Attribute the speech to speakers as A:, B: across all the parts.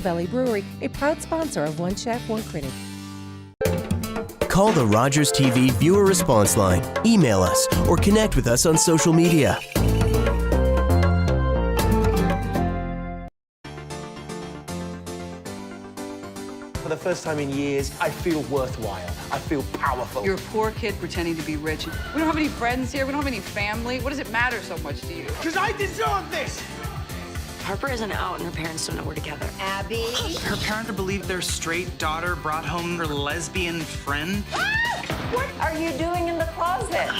A: Valley Brewery, a proud sponsor of One Chef, One Critic.
B: Call the Rogers TV viewer response line, email us, or connect with us on social media.
C: For the first time in years, I feel worthwhile. I feel powerful.
D: You're a poor kid pretending to be rich. We don't have any friends here. We don't have any family. What does it matter so much to you?
C: Because I deserve this!
E: Harper isn't out and her parents don't know we're together.
F: Abby?
G: Her parents believe their straight daughter brought home her lesbian friend.
F: What are you doing in the closet?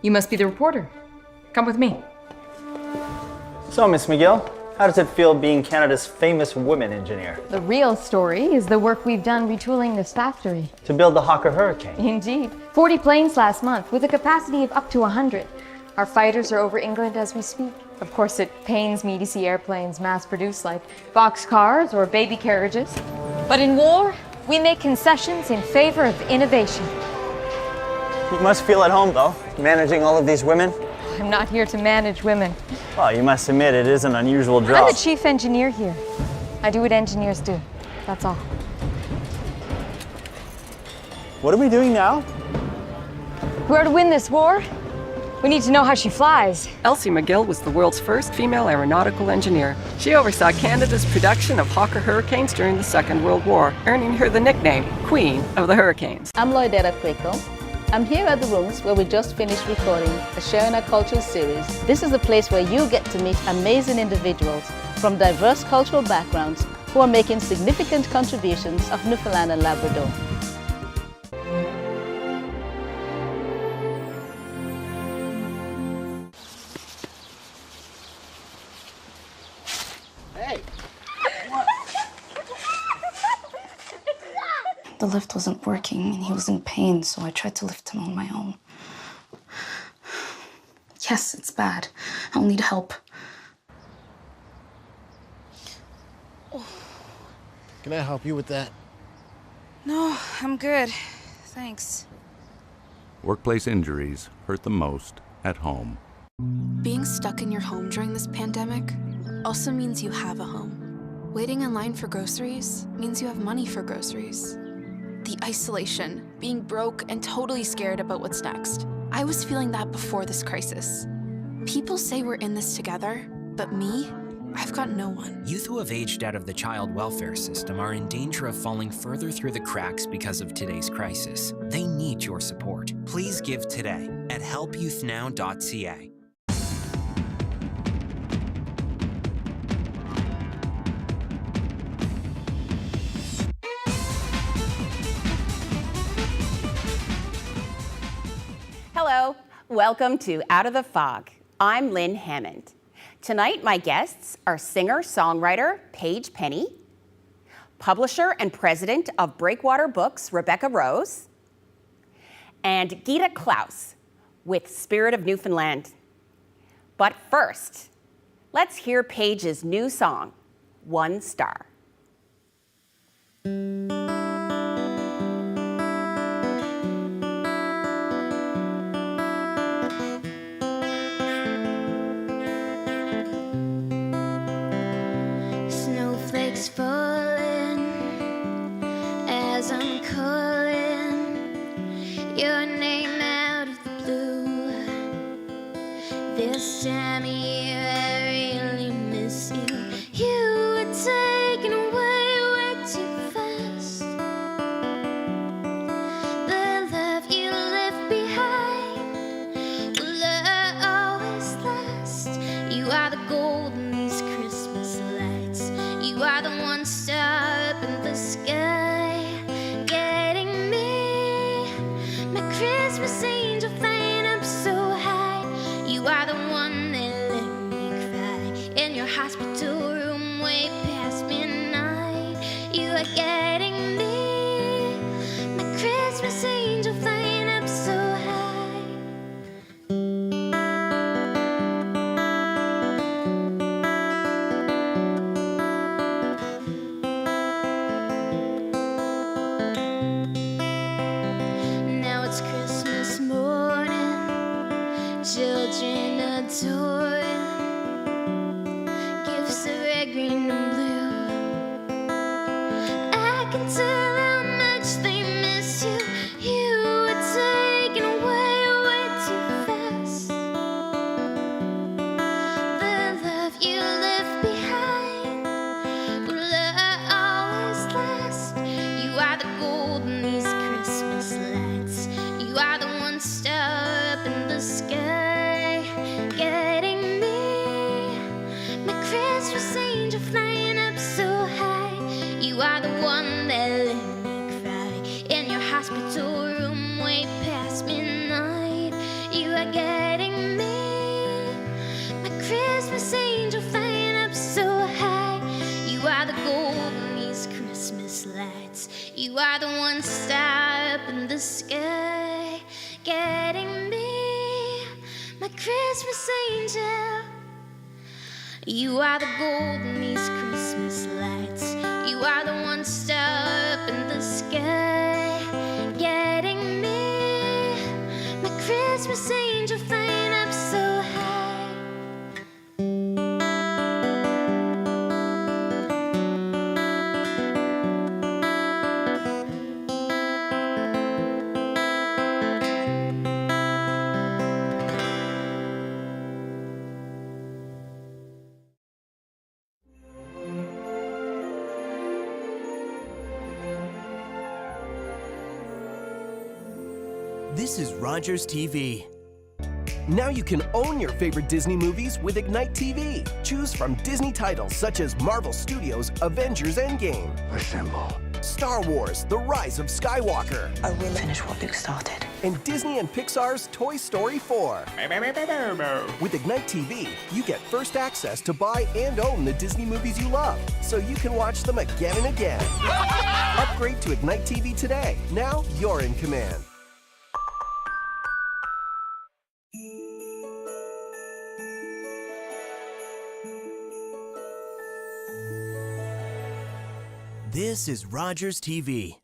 H: You must be the reporter. Come with me.
I: So, Miss McGill, how does it feel being Canada's famous women engineer?
J: The real story is the work we've done retooling this factory.
I: To build the Hawker Hurricane?
J: Indeed. 40 planes last month with a capacity of up to 100. Our fighters are over England as we speak. Of course, it pains me to see airplanes mass-produced like boxcars or baby carriages. But in war, we make concessions in favor of innovation.
I: You must feel at home, though, managing all of these women.
J: I'm not here to manage women.
I: Well, you must admit it is an unusual job.
J: I'm the chief engineer here. I do what engineers do. That's all.
I: What are we doing now?
J: We are to win this war. We need to know how she flies.
K: Elsie McGill was the world's first female aeronautical engineer. She oversaw Canada's production of Hawker Hurricanes during the Second World War, earning her the nickname Queen of the Hurricanes.
L: I'm Lloydetta Quaco. I'm here at the rooms where we just finished recording a Sharing Our Culture series. This is a place where you get to meet amazing individuals from diverse cultural backgrounds who are making significant contributions of Newfoundland and Labrador.
E: The lift wasn't working and he was in pain, so I tried to lift him on my own. Yes, it's bad. I'll need help.
M: Can I help you with that?
N: No, I'm good. Thanks.
O: Workplace injuries hurt the most at home.
P: Being stuck in your home during this pandemic also means you have a home. Waiting in line for groceries means you have money for groceries. The isolation, being broke and totally scared about what's next. I was feeling that before this crisis. People say we're in this together, but me, I've got no one.
Q: Youth who have aged out of the child welfare system are in danger of falling further through the cracks because of today's crisis. They need your support. Please give today at helpyouthnow.ca.
R: Hello, welcome to Out of the Fog. I'm Lynn Hammond. Tonight, my guests are singer-songwriter Paige Penney, publisher and president of Breakwater Books, Rebecca Rose, and Gita Klaus with Spirit of Newfoundland. But first, let's hear Paige's new song, One Star.
S: Snowflakes falling as I'm calling your name out of the blue. This time of year I really miss you. You were taken away way too fast. The love you left behind will always last. You are the gold in these Christmas lights. You are the one star up in the sky, getting me. My Christmas angel flying up so high. You are the one that let me cry in your hospital room way past midnight. You are getting me. My Christmas angel flying up so high. Now it's Christmas. toy. Gifts of red, green, and blue. I can tell how much they miss you. You were taken away way too fast. The love you left behind will always last. You are the gold in these Christmas lights. You are the one star up in the sky, guiding me. My Christmas angel flying up so high. You are the one that let me cry in your hospital room way past midnight. You are guiding me. My Christmas angel flying up so high. You are the gold in these Christmas lights. You are the one star up in the sky, guiding me. My Christmas angel. You are the gold in these Christmas lights. You are the one star up in the sky, guiding me. My Christmas angel flying up so high.
B: This is Rogers TV. Now you can own your favorite Disney movies with Ignite TV. Choose from Disney titles such as Marvel Studios' Avengers Endgame. Assemble. Star Wars: The Rise of Skywalker.
T: I will finish what Luke started.
B: And Disney and Pixar's Toy Story 4. With Ignite TV, you get first access to buy and own the Disney movies you love, so you can watch them again and again. Upgrade to Ignite TV today. Now you're in command. This is Rogers TV.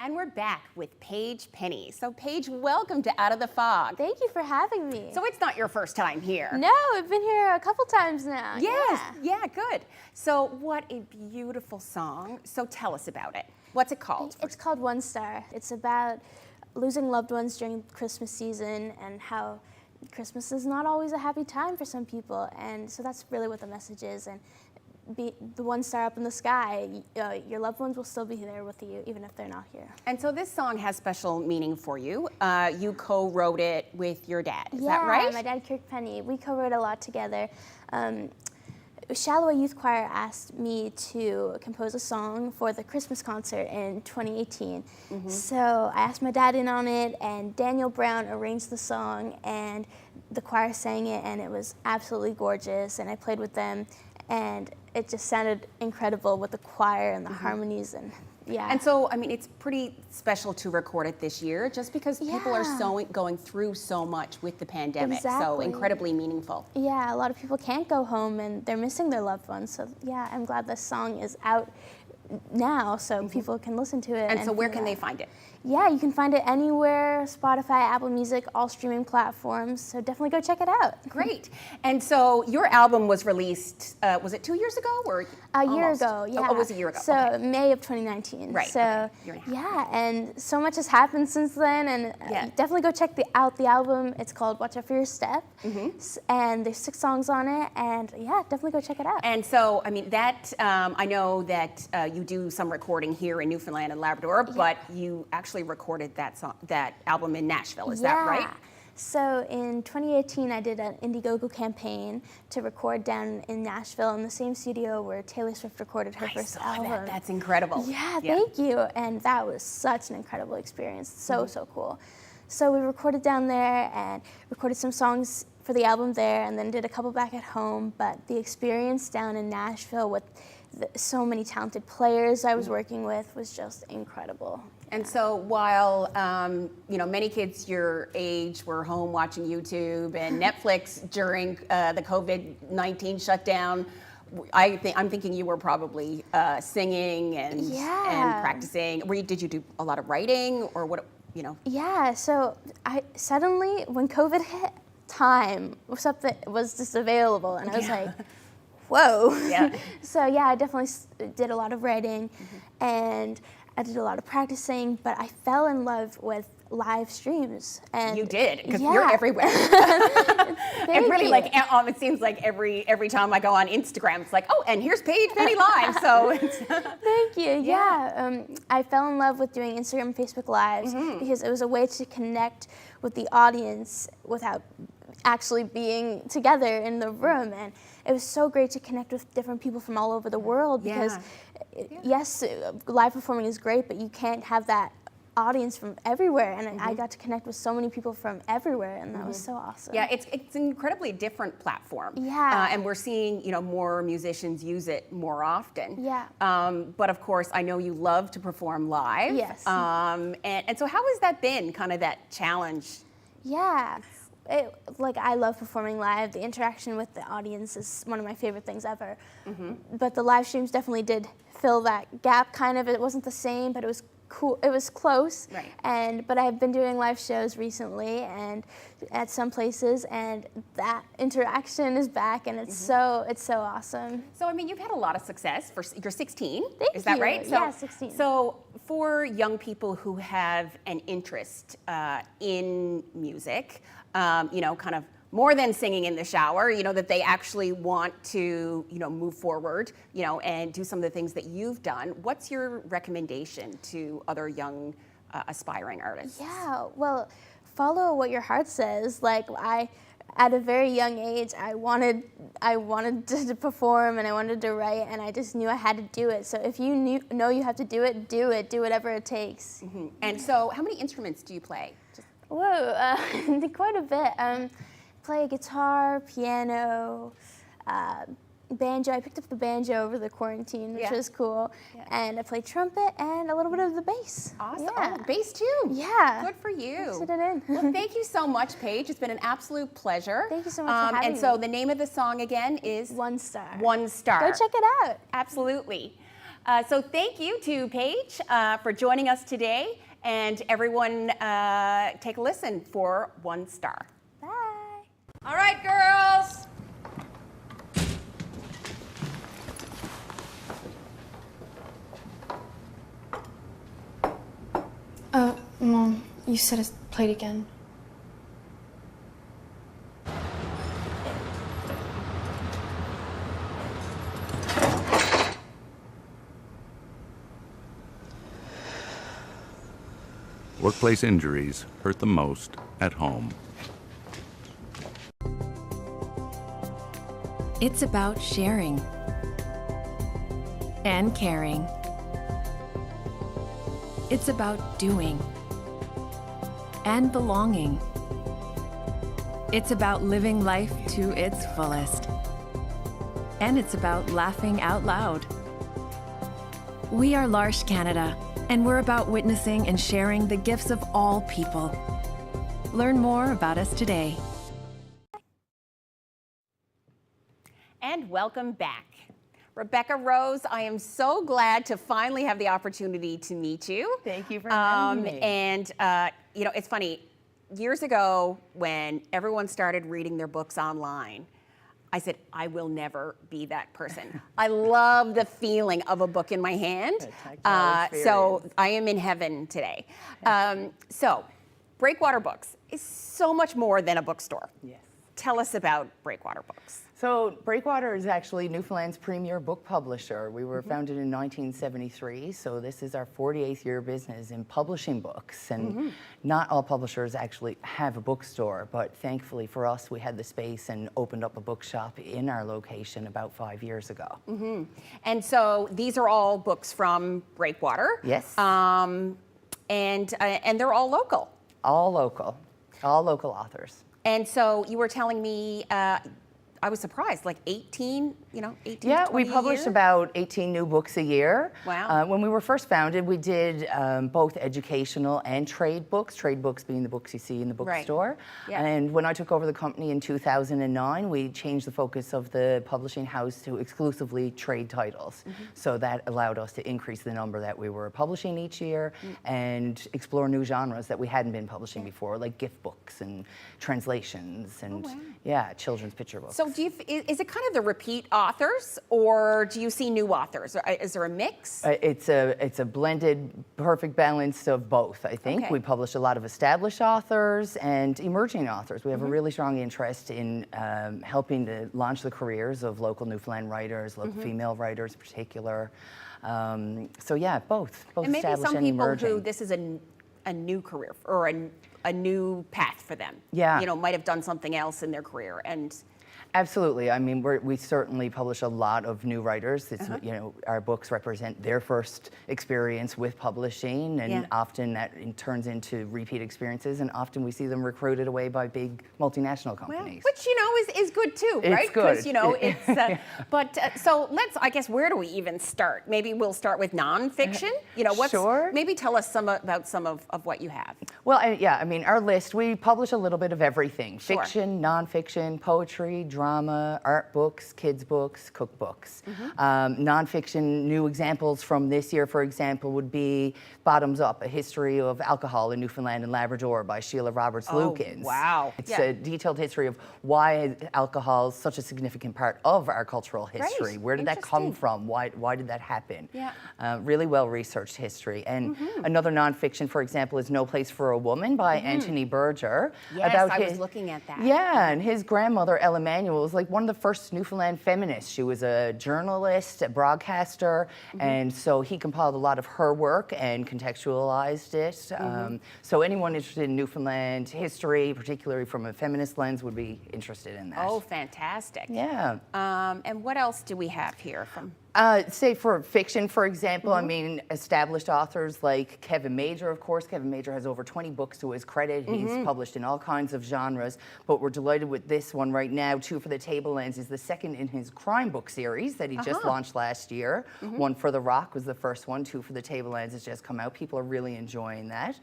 R: And we're back with Paige Penney. So Paige, welcome to Out of the Fog.
U: Thank you for having me.
R: So it's not your first time here.
U: No, I've been here a couple times now.
R: Yes, yeah, good. So what a beautiful song. So tell us about it. What's it called?
U: It's called One Star. It's about losing loved ones during Christmas season and how Christmas is not always a happy time for some people. And so that's really what the message is. And be the one star up in the sky, your loved ones will still be there with you even if they're not here.
R: And so this song has special meaning for you. You co-wrote it with your dad, is that right?
U: Yeah, my dad, Kirk Penney. We co-wrote a lot together. Shallow Youth Choir asked me to compose a song for the Christmas concert in 2018. Mm-hmm. So I asked my dad in on it, and Daniel Brown arranged the song, and the choir sang it, and it was absolutely gorgeous, and I played with them, and it just sounded incredible with the choir and the harmonies, and yeah.
R: And so, I mean, it's pretty special to record it this year just because people are going through so much with the pandemic.
U: Exactly.
R: So incredibly meaningful.
U: Yeah, a lot of people can't go home and they're missing their loved ones. So yeah, I'm glad this song is out now so people can listen to it.
R: And so where can they find it?
U: Yeah, you can find it anywhere, Spotify, Apple Music, all streaming platforms, so definitely go check it out.
R: Great. And so your album was released, was it 2 years ago or
U: a year ago, yeah.
R: Oh, it was a year ago.
U: So
R: okay.
U: May of 2019.
R: Right.
U: So yeah, and so much has happened since then, and definitely go check out the album. It's called Watch Out for Your Step, and there's 6 songs on it, and yeah, definitely go check it out.
R: And so, I mean, that I know that you do some recording here in Newfoundland and Labrador, but you actually recorded that album in Nashville, is that right?
U: So in 2018, I did an Indiegogo campaign to record down in Nashville in the same studio where Taylor Swift recorded her first album.
R: That's incredible.
U: Yeah, thank you. And that was such an incredible experience. So cool. So we recorded down there and recorded some songs for the album there and then did a couple back at home. But the experience down in Nashville with so many talented players I was working with was just incredible.
R: And so while you know, many kids your age were home watching YouTube and Netflix during the COVID-19 shutdown, I'm thinking you were probably singing and practicing. Did you do a lot of writing or what? You know?
U: Yeah. So suddenly when COVID hit, time something was just available, and I was like, whoa.
R: Yeah.
U: So yeah, I definitely did a lot of writing, and I did a lot of practicing, but I fell in love with live streams. And
R: you did, because
U: yeah.
R: you're everywhere. It really,
U: you.
R: like, it seems like every time I go on Instagram, it's like, oh, and here's Paige Penney live. So it's
U: thank you. Yeah, I fell in love with doing Instagram and Facebook Lives because it was a way to connect with the audience without actually being together in the room, and it was so great to connect with different people from all over the world because, yes, live performing is great, but you can't have that audience from everywhere, and I got to connect with so many people from everywhere, and that was so awesome.
R: Yeah, it's an incredibly different platform.
U: Yeah.
R: And we're seeing, more musicians use it more often.
U: Yeah.
R: But of course, I know you love to perform live.
U: Yes.
R: And so how has that been, kind of that challenge?
U: Yeah. I love performing live. The interaction with the audience is one of my favorite things ever. But the live streams definitely did fill that gap, kind of. It wasn't the same, but it was cool. It was close.
R: Right.
U: But I've been doing live shows recently and at some places, and that interaction is back, and it's so awesome.
R: So I mean, you've had a lot of success. You're 16.
U: Thank
R: Is that
U: you.
R: right? So,
U: yeah, 16.
R: So for young people who have an interest in music, kind of more than singing in the shower, that they actually want to, move forward, and do some of the things that you've done. What's your recommendation to other young aspiring artists?
U: Yeah, well, follow what your heart says. Like at a very young age, I wanted to perform, and I wanted to write, and I just knew I had to do it. So if you know you have to do it, do it. Do whatever it takes.
R: And so how many instruments do you play?
U: Whoa, quite a bit. Play guitar, piano, banjo. I picked up the banjo over the quarantine, which was cool. Yeah. And I play trumpet and a little bit of the bass.
R: Awesome.
U: Yeah.
R: Oh, bass too.
U: Yeah.
R: Good for you.
U: Sit it in.
R: Well, thank you so much, Paige. It's been an absolute pleasure.
U: Thank you so much for having
R: me. And so the name of the song again is?
U: One Star.
R: One Star.
U: Go check it out.
R: Absolutely. So thank you to Paige for joining us today. And everyone, take a listen for One Star.
U: Bye.
D: All right, girls.
E: Mom, you said it's played again.
O: Workplace injuries hurt the most at home.
A: It's about sharing and caring. It's about doing and belonging. It's about living life to its fullest. And it's about laughing out loud. We are L'Arche Canada, and we're about witnessing and sharing the gifts of all people. Learn more about us today.
R: And welcome back. Rebecca Rose, I am so glad to finally have the opportunity to meet you.
F: Thank you for having me.
R: And, it's funny, years ago when everyone started reading their books online, I said, I will never be that person. I love the feeling of a book in my hand. So I am in heaven today. So Breakwater Books is so much more than a bookstore.
F: Yes.
R: Tell us about Breakwater Books.
F: So Breakwater is actually Newfoundland's premier book publisher. We were founded in 1973, so this is our 48th year business in publishing books. And not all publishers actually have a bookstore, but thankfully for us, we had the space and opened up a bookshop in our location about 5 years ago.
R: And so these are all books from Breakwater.
F: Yes.
R: And they're all local.
F: All local authors.
R: And so you were telling me I was surprised, like 18, 18
F: Yeah,
R: to 20
F: we publish
R: a year?
F: about 18 new books a year.
R: Wow.
F: When we were first founded, we did both educational and trade books being the books you see in the bookstore.
R: Yeah.
F: And when I took over the company in 2009, we changed the focus of the publishing house to exclusively trade titles. So that allowed us to increase the number that we were publishing each year and explore new genres that we hadn't been publishing before, like gift books and translations and children's picture books.
R: So is it kind of the repeat authors, or do you see new authors? Is there a mix?
F: It's a blended, perfect balance of both, I think.
R: Okay.
F: We publish a lot of established authors and emerging authors. We have a really strong interest in helping to launch the careers of local Newfoundland writers, local female writers in particular. So yeah, both
R: And maybe
F: established
R: some
F: and
R: people
F: emerging.
R: who this is a new career or a new path for them.
F: Yeah.
R: Might have done something else in their career and.
F: Absolutely. I mean, we certainly publish a lot of new writers. It's, our books represent their first experience with publishing, and often that turns into repeat experiences, and often we see them recruited away by big multinational companies.
R: Which, is good too,
F: It's
R: right?
F: good.
R: It's, so I guess, where do we even start? Maybe we'll start with nonfiction.
F: Sure.
R: Maybe tell us about some of what you have.
F: Well, I mean, our list, we publish a little bit of everything.
R: Sure.
F: Fiction, nonfiction, poetry, drama, art books, kids books, cookbooks. Nonfiction, new examples from this year, for example, would be Bottoms Up, A History of Alcohol in Newfoundland and Labrador by Sheila Roberts-Lukens.
R: Wow.
F: It's a detailed history of why alcohol is such a significant part of our cultural history. Where did that come from? Why did that happen?
R: Yeah.
F: Really well-researched history. And another nonfiction, for example, is No Place for a Woman by Anthony Berger.
R: Yes, I was looking at that.
F: Yeah, and his grandmother, Ella Manuel, was like one of the first Newfoundland feminists. She was a journalist, a broadcaster, and so he compiled a lot of her work and contextualized it. So anyone interested in Newfoundland history, particularly from a feminist lens, would be interested in that.
R: Oh, fantastic.
F: Yeah.
R: And what else do we have here from?
F: Say for fiction, for example, I mean, established authors like Kevin Major, of course. Kevin Major has over 20 books to his credit. He's published in all kinds of genres, but we're delighted with this one right now. Two for the Tablelands is the second in his crime book series that he just launched last year. One for the Rock was the first one. Two for the Tablelands has just come out. People are really enjoying that.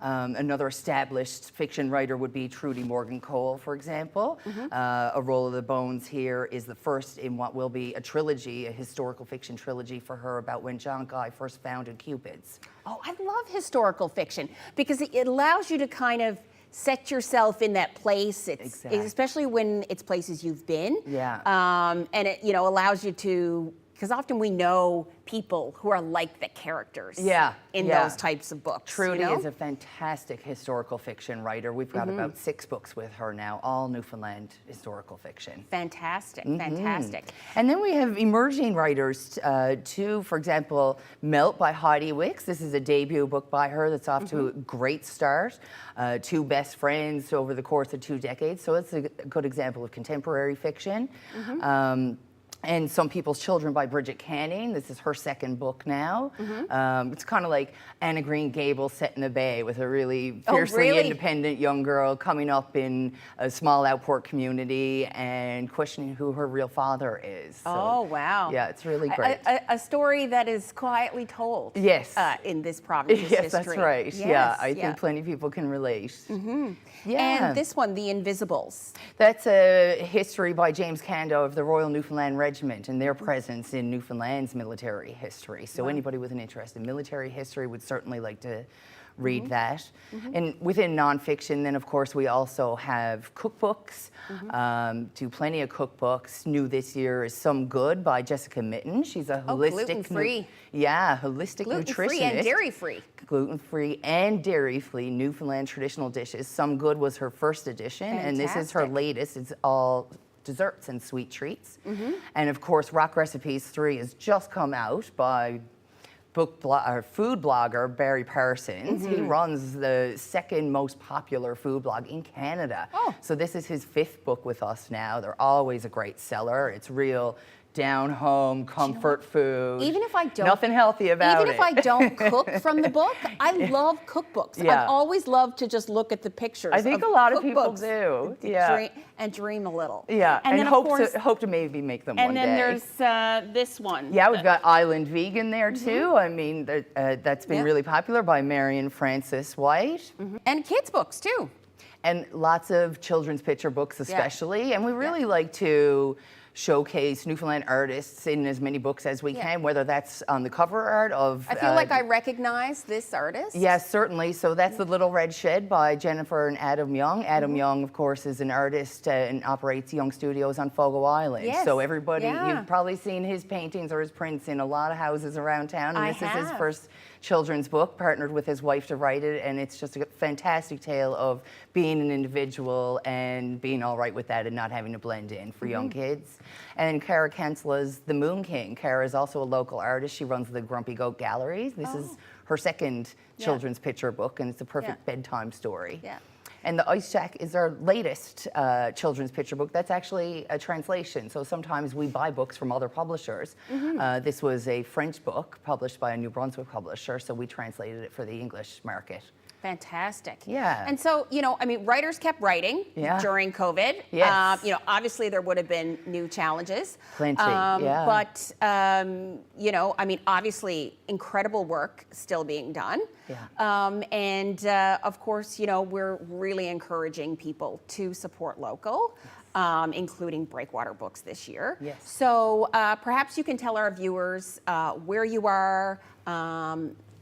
F: Another established fiction writer would be Trudy Morgan Cole, for example. A Roll of the Bones here is the first in what will be a trilogy, a historical fiction trilogy for her about when John Guy first founded Cupid's.
R: Oh, I love historical fiction because it allows you to kind of set yourself in that place. It's especially when it's places you've been.
F: Yeah.
R: And it allows you to, because often we know people who are like the characters in those types of books.
F: Trudy is a fantastic historical fiction writer. We've got about 6 books with her now, all Newfoundland historical fiction.
R: Fantastic, fantastic.
F: And then we have emerging writers too. For example, Melt by Heidi Wicks. This is a debut book by her that's off to a great start. 2 best friends over the course of 2 decades. So it's a good example of contemporary fiction. And Some People's Children by Bridget Canning. This is her second book now. It's kind of like Anna Green Gables set in the Bay with a really fiercely independent young girl coming up in a small outport community and questioning who her real father is. So,
R: oh, wow.
F: Yeah, it's really great.
R: A story that is quietly told.
F: Yes.
R: In this province's history.
F: Yes, that's right.
R: Yes,
F: yeah, I think plenty of people can relate. Yeah.
R: And this one, The Invisibles.
F: That's a history by James Cando of the Royal Newfoundland Regiment and their presence in Newfoundland's military history. So anybody with an interest in military history would certainly like to read that. And within nonfiction, then of course we also have cookbooks. Do plenty of cookbooks. New this year is Some Good by Jessica Mitten. She's a holistic,
R: gluten-free.
F: Holistic nutritionist.
R: Gluten-free and dairy-free.
F: Gluten-free and dairy-free Newfoundland traditional dishes. Some Good was her first edition, and this is her latest. It's all desserts and sweet treats. And of course, Rock Recipes 3 has just come out by food blogger Barry Parsons. He runs the second most popular food blog in Canada. So this is his 5th book with us now. They're always a great seller. It's real down home, comfort food.
R: Even if I don't,
F: nothing healthy about it.
R: Even if I don't cook from the book, I love cookbooks.
F: Yeah.
R: I've always loved to just look at the pictures.
F: I think
R: of
F: a lot of people
R: cookbooks
F: do. Yeah.
R: And dream a little.
F: Yeah, and
R: then
F: hope to maybe make them one day.
R: And then there's this one.
F: Yeah, we've got Island Vegan there too. I mean, that's been really popular by Marion Frances White.
R: And kids' books too.
F: And lots of children's picture books especially. And we really like to showcase Newfoundland artists in as many books as we can, whether that's on the cover art of...
R: I feel like I recognize this artist.
F: Yes, certainly. So that's The Little Red Shed by Jennifer and Adam Young. Adam Young, of course, is an artist and operates Young Studios on Fogo Island.
R: Yes.
F: So everybody, you've probably seen his paintings or his prints in a lot of houses around town. And this is his first children's book, partnered with his wife to write it, and it's just a fantastic tale of being an individual and being all right with that and not having to blend in for young kids. And then Cara Kensla's The Moon King. Cara is also a local artist. She runs the Grumpy Goat Gallery. This is her second children's picture book, and it's a perfect bedtime story.
R: Yeah.
F: And The Ice Shack is our latest children's picture book. That's actually a translation. So sometimes we buy books from other publishers. This was a French book published by a New Brunswick publisher, so we translated it for the English market.
R: Fantastic.
F: Yeah.
R: And so, I mean, writers kept writing during COVID.
F: Yes.
R: Obviously there would have been new challenges.
F: Plenty,
R: But, I mean, obviously incredible work still being done.
F: Yeah.
R: Of course, we're really encouraging people to support local. Including Breakwater Books this year.
F: Yes.
R: So perhaps you can tell our viewers where you are,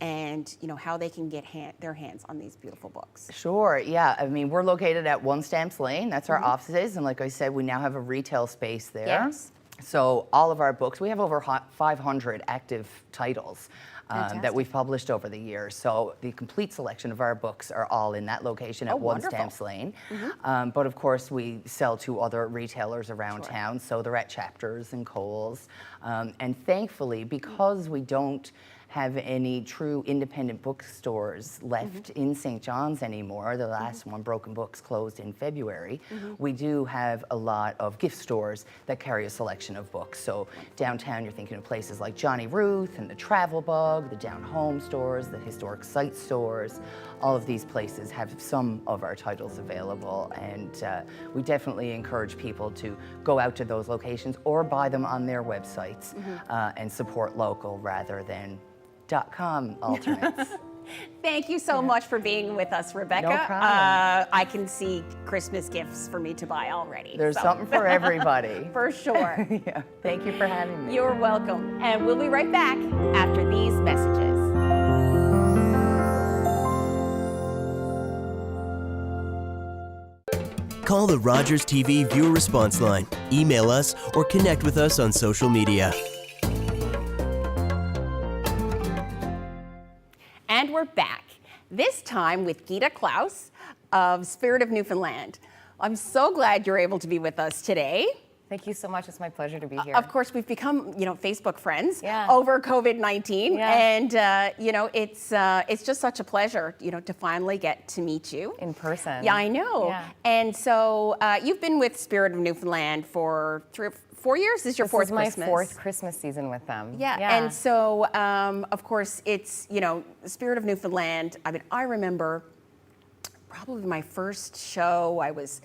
R: and how they can get their hands on these beautiful books.
F: Sure, yeah. I mean, we're located at One Stamps Lane. That's our offices, and like I said, we now have a retail space there.
R: Yes.
F: So all of our books, we have over 500 active titles that we've published over the years. So the complete selection of our books are all in that location at One Stamps Lane. But of course, we sell to other retailers around town, so they're at Chapters and Kohl's. And thankfully, because we don't have any true independent bookstores left in St. John's anymore. The last one, Broken Books, closed in February. We do have a lot of gift stores that carry a selection of books. So downtown, you're thinking of places like Johnny Ruth and the Travel Bug, the Down Home stores, the Historic Site stores. All of these places have some of our titles available, and we definitely encourage people to go out to those locations or buy them on their websites and support local rather than .com alternates.
R: Thank you so much for being with us, Rebecca.
F: No problem.
R: I can see Christmas gifts for me to buy already.
F: There's something for everybody.
R: For sure.
F: Yeah. Thank you for having me.
R: You're welcome. And we'll be right back after these messages.
B: Call the Rogers TV viewer response line, email us, or connect with us on social media.
R: And we're back, this time with Gita Klaus of Spirit of Newfoundland. I'm so glad you're able to be with us today.
C: Thank you so much. It's my pleasure to be here.
R: Of course, we've become, Facebook friends over COVID-19, and it's just such a pleasure, to finally get to meet you
C: in person.
R: Yeah, I know.
C: Yeah.
R: And so you've been with Spirit of Newfoundland for 4 years. This is your fourth Christmas.
C: This is my fourth Christmas season with them.
R: Yeah. And so, of course, it's Spirit of Newfoundland. I mean, I remember probably my first show. I was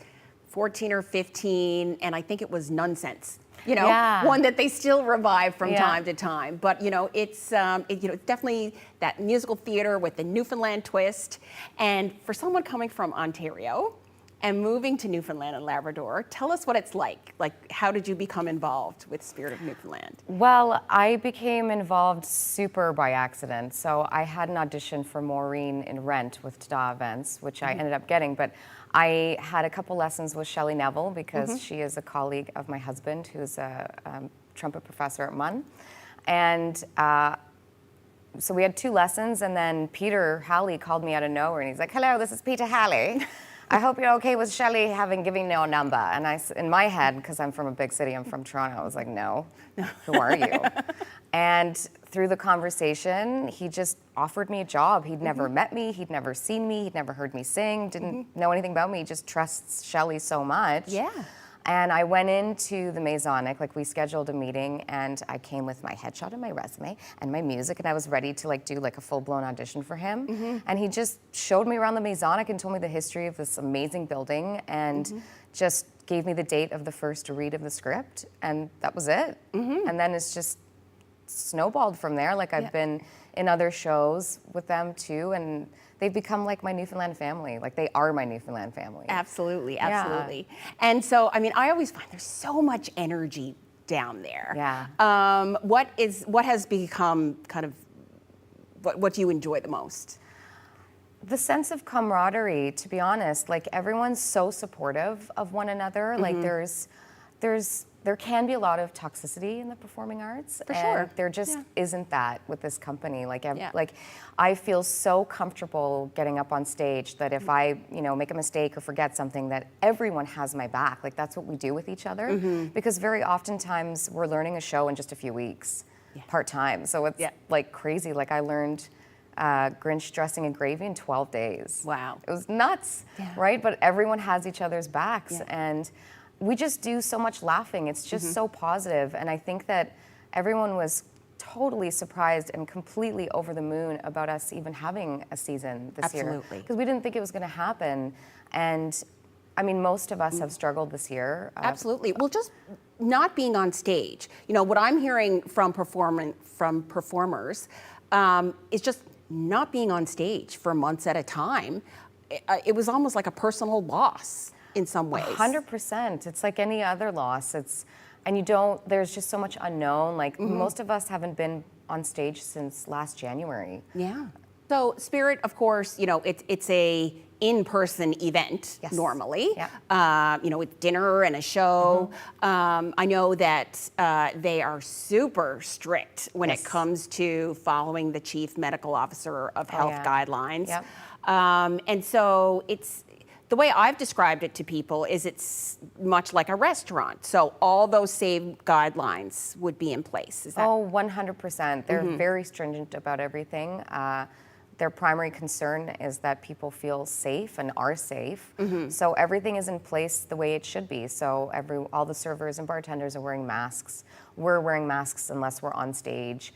R: 14 or 15, and I think it was Nonsense. One that they still revive from time to time. But it's definitely that musical theater with the Newfoundland twist. And for someone coming from Ontario and moving to Newfoundland and Labrador, tell us what it's like. Like, how did you become involved with Spirit of Newfoundland?
C: Well, I became involved super by accident. So I had an audition for Maureen in Rent with Tada Events, which I ended up getting. But I had a couple lessons with Shelley Neville because she is a colleague of my husband, who's a trumpet professor at MUN. And so we had 2 lessons, and then Peter Halley called me out of nowhere, and he's like, "Hello, this is Peter Halley. I hope you're okay with Shelley giving no number." And I, in my head, because I'm from a big city, I'm from Toronto, I was like, no, who are you? And through the conversation, he just offered me a job. He'd never met me, he'd never seen me, he'd never heard me sing, didn't know anything about me, just trusts Shelley so much.
R: Yeah.
C: And I went into the Masonic, like we scheduled a meeting, and I came with my headshot and my resume and my music, and I was ready to like do like a full-blown audition for him. And he just showed me around the Masonic and told me the history of this amazing building, and just gave me the date of the first read of the script, and that was it. And then it's just snowballed from there. Like I've been in other shows with them too, and they've become like my Newfoundland family. Like they are my Newfoundland family.
R: Absolutely, absolutely. And so, I mean, I always find there's so much energy down there.
C: Yeah.
R: What has become kind of, what do you enjoy the most?
C: The sense of camaraderie, to be honest. Like everyone's so supportive of one another. Like there can be a lot of toxicity in the performing arts.
R: For sure.
C: There just isn't that with this company. Like, like I feel so comfortable getting up on stage that if I, make a mistake or forget something, that everyone has my back. Like that's what we do with each other. Because very oftentimes we're learning a show in just a few weeks, part-time. So it's like crazy. Like I learned Grinch dressing in gravy in 12 days.
R: Wow.
C: It was nuts, right? But everyone has each other's backs. And we just do so much laughing. It's just so positive. And I think that everyone was totally surprised and completely over the moon about us even having a season this year.
R: Absolutely.
C: Because we didn't think it was going to happen. And I mean, most of us have struggled this year.
R: Absolutely. Well, just not being on stage. What I'm hearing from performers is just not being on stage for months at a time. It was almost like a personal loss in some ways.
C: 100%. It's like any other loss. There's just so much unknown. Like most of us haven't been on stage since last January.
R: Yeah. So Spirit, of course, it's a in-person event normally. With dinner and a show. I know that they are super strict when it comes to following the chief medical officer of health guidelines. And so the way I've described it to people is it's much like a restaurant. So all those same guidelines would be in place. Is that?
C: Oh, 100%. They're very stringent about everything. Their primary concern is that people feel safe and are safe. So everything is in place the way it should be. So all the servers and bartenders are wearing masks. We're wearing masks unless we're on stage.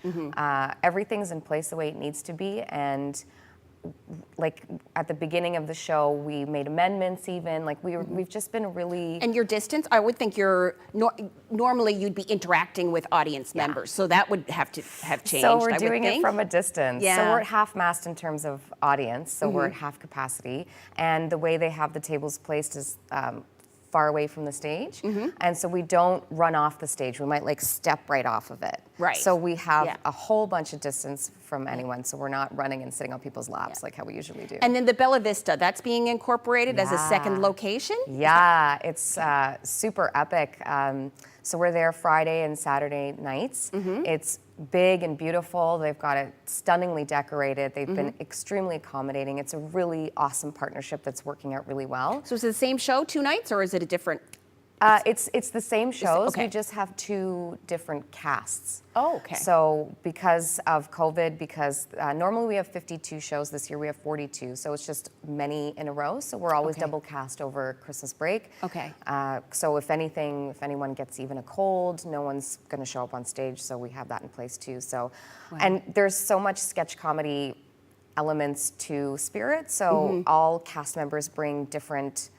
C: Everything's in place the way it needs to be. And like at the beginning of the show, we made amendments even. Like we've just been really...
R: And your distance, I would think normally you'd be interacting with audience members. So that would have to have changed,
C: So we're doing it from a distance.
R: Yeah.
C: So we're at half-mast in terms of audience. So we're at half capacity. And the way they have the tables placed is far away from the stage. And so we don't run off the stage. We might like step right off of it.
R: Right.
C: So we have a whole bunch of distance from anyone. So we're not running and sitting on people's laps like how we usually do.
R: And then the Bella Vista, that's being incorporated as a second location?
C: Yeah, it's super epic. So we're there Friday and Saturday nights. It's big and beautiful. They've got it stunningly decorated. They've been extremely accommodating. It's a really awesome partnership that's working out really well.
R: So is it the same show 2 nights, or is it a different?
C: It's the same shows.
R: Okay.
C: We just have 2 different casts.
R: Oh, okay.
C: So because of COVID, because normally we have 52 shows, this year we have 42. So it's just many in a row. So we're always double cast over Christmas break.
R: Okay.
C: So if anyone gets even a cold, no one's going to show up on stage. So we have that in place too. So, and there's so much sketch comedy elements to Spirit. So all cast members bring different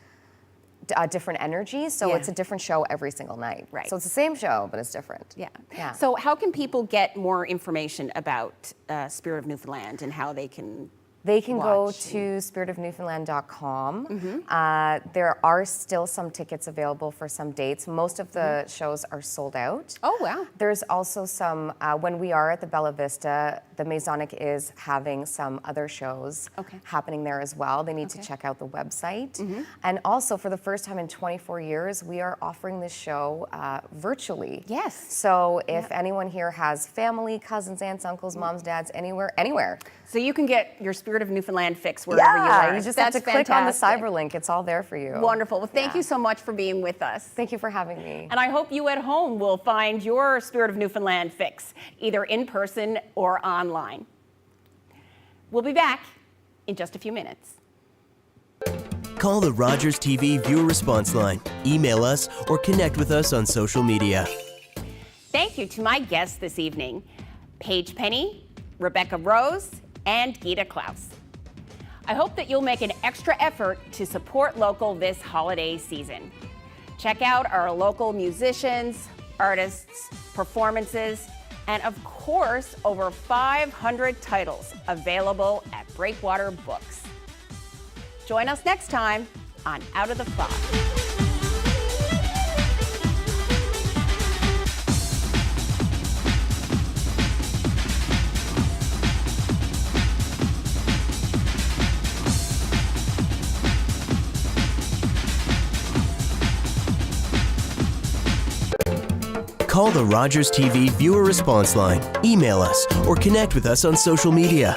C: energies, so it's a different show every single night.
R: Right.
C: So it's the same show, but it's different.
R: Yeah. So how can people get more information about Spirit of Newfoundland and how they can?
C: They can go to spiritofnewfoundland.com. There are still some tickets available for some dates. Most of the shows are sold out.
R: Oh, wow.
C: There's also some, when we are at the Bella Vista, the Masonic is having some other shows happening there as well. They need to check out the website. And also, for the first time in 24 years, we are offering this show virtually.
R: Yes.
C: So if anyone here has family, cousins, aunts, uncles, moms, dads, anywhere.
R: So you can get your Spirit of Newfoundland fix wherever you are.
C: You just have to click on the cyberlink. It's all there for you.
R: Wonderful. Well, thank you so much for being with us.
C: Thank you for having me.
R: And I hope you at home will find your Spirit of Newfoundland fix, either in person or online. We'll be back in just a few minutes.
B: Call the Rogers TV viewer response line, email us, or connect with us on social media.
R: Thank you to my guests this evening, Paige Penney, Rebecca Rose, and Gita Klaus. I hope that you'll make an extra effort to support local this holiday season. Check out our local musicians, artists, performances, and of course, over 500 titles available at Breakwater Books. Join us next time on Out of the Fog.
B: Call the Rogers TV viewer response line, email us, or connect with us on social media.